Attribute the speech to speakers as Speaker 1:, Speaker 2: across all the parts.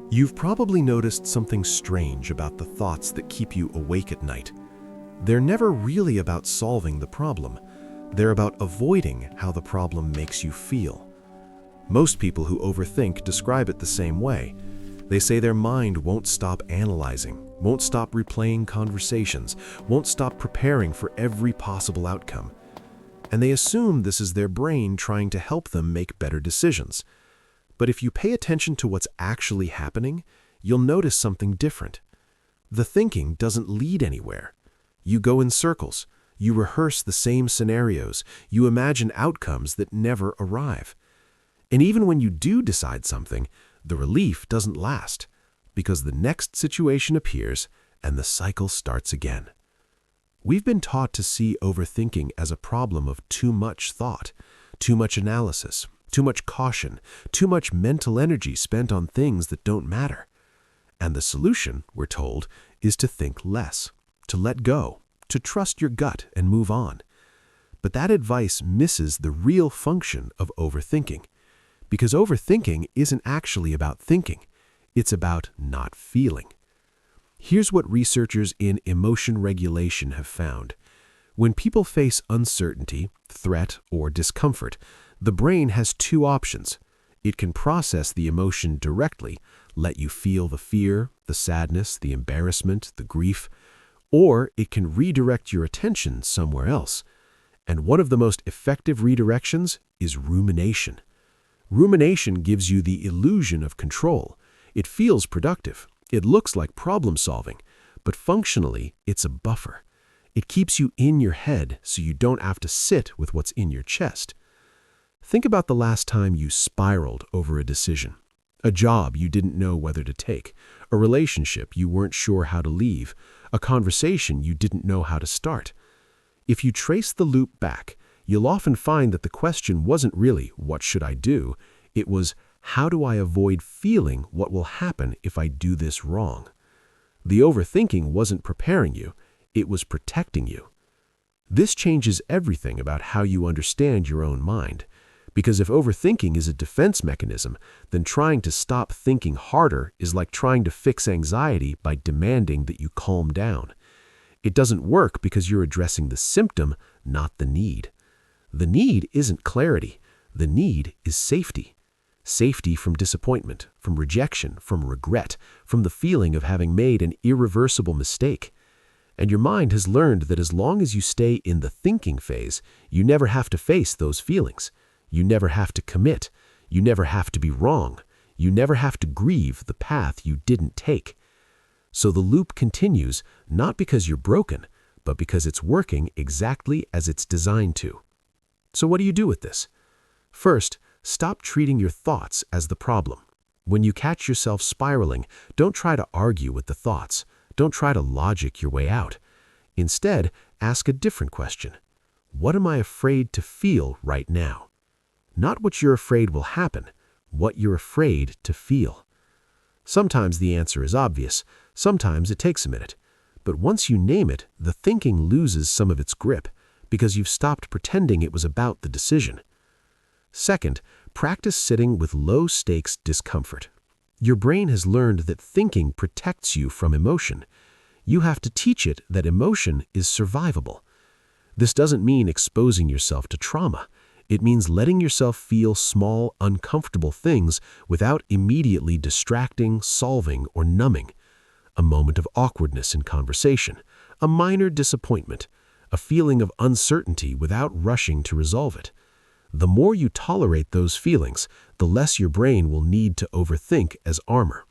Speaker 1: You've probably noticed something strange about the thoughts that keep you awake at night. They're never really about solving the problem. They're about avoiding how the problem makes you feel. Most people who overthink describe it the same way. They say their mind won't stop analyzing, won't stop replaying conversations, won't stop preparing for every possible outcome. And they assume this is their brain trying to help them make better decisions. But if you pay attention to what's actually happening, you'll notice something different. The thinking doesn't lead anywhere. You go in circles, you rehearse the same scenarios, you imagine outcomes that never arrive. And even when you do decide something, the relief doesn't last, because the next situation appears and the cycle starts again. We've been taught to see overthinking as a problem of too much thought, too much analysis, too much caution, too much mental energy spent on things that don't matter. And the solution, we're told, is to think less, to let go, to trust your gut and move on. But that advice misses the real function of overthinking, because overthinking isn't actually about thinking, it's about not feeling. Here's what researchers in emotion regulation have found. When people face uncertainty, threat, or discomfort, the brain has two options. It can process the emotion directly, let you feel the fear, the sadness, the embarrassment, the grief, or it can redirect your attention somewhere else. And one of the most effective redirections is rumination. Rumination gives you the illusion of control. It feels productive. It looks like problem solving, but functionally, it's a buffer. It keeps you in your head so you don't have to sit with what's in your chest. Think about the last time you spiraled over a decision, a job you didn't know whether to take, a relationship you weren't sure how to leave, a conversation you didn't know how to start. If you trace the loop back, you'll often find that the question wasn't really, "What should I do?" It was, "How do I avoid feeling what will happen if I do this wrong?" The overthinking wasn't preparing you, it was protecting you. This changes everything about how you understand your own mind. Because if overthinking is a defense mechanism, then trying to stop thinking harder is like trying to fix anxiety by demanding that you calm down. It doesn't work because you're addressing the symptom, not the need. The need isn't clarity. The need is safety. Safety from disappointment, from rejection, from regret, from the feeling of having made an irreversible mistake. And your mind has learned that as long as you stay in the thinking phase, you never have to face those feelings. You never have to commit. You never have to be wrong. You never have to grieve the path you didn't take. So the loop continues, not because you're broken, but because it's working exactly as it's designed to. So what do you do with this? First, stop treating your thoughts as the problem. When you catch yourself spiraling, don't try to argue with the thoughts. Don't try to logic your way out. Instead, ask a different question. What am I afraid to feel right now? Not what you're afraid will happen, what you're afraid to feel. Sometimes the answer is obvious, sometimes it takes a minute. But once you name it, the thinking loses some of its grip, because you've stopped pretending it was about the decision. Second, practice sitting with low-stakes discomfort. Your brain has learned that thinking protects you from emotion. You have to teach it that emotion is survivable. This doesn't mean exposing yourself to trauma. It means letting yourself feel small, uncomfortable things without immediately distracting, solving, or numbing. A moment of awkwardness in conversation, a minor disappointment, a feeling of uncertainty without rushing to resolve it. The more you tolerate those feelings, the less your brain will need to overthink as armor.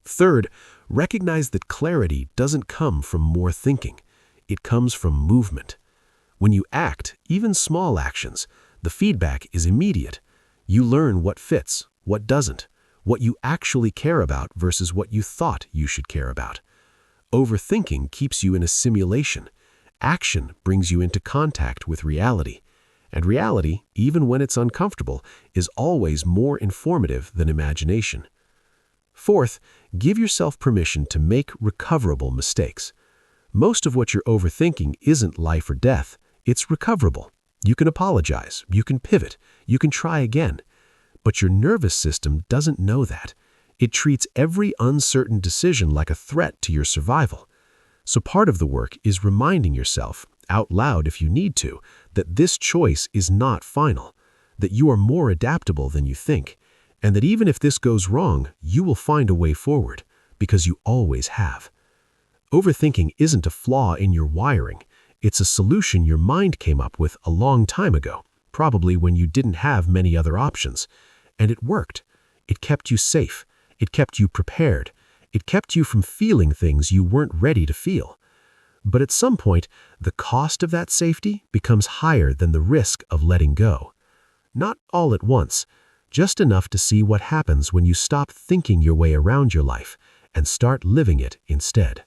Speaker 1: Third, recognize that clarity doesn't come from more thinking. It comes from movement. When you act, even small actions, the feedback is immediate. You learn what fits, what doesn't, what you actually care about versus what you thought you should care about. Overthinking keeps you in a simulation. Action brings you into contact with reality. And reality, even when it's uncomfortable, is always more informative than imagination. Fourth, give yourself permission to make recoverable mistakes. Most of what you're overthinking isn't life or death, it's recoverable. You can apologize, you can pivot, you can try again. But your nervous system doesn't know that. It treats every uncertain decision like a threat to your survival. So part of the work is reminding yourself, out loud if you need to, that this choice is not final, that you are more adaptable than you think, and that even if this goes wrong, you will find a way forward, because you always have. Overthinking isn't a flaw in your wiring. It's a solution your mind came up with a long time ago, probably when you didn't have many other options. And it worked. It kept you safe. It kept you prepared. It kept you from feeling things you weren't ready to feel. But at some point, the cost of that safety becomes higher than the risk of letting go. Not all at once, just enough to see what happens when you stop thinking your way around your life and start living it instead.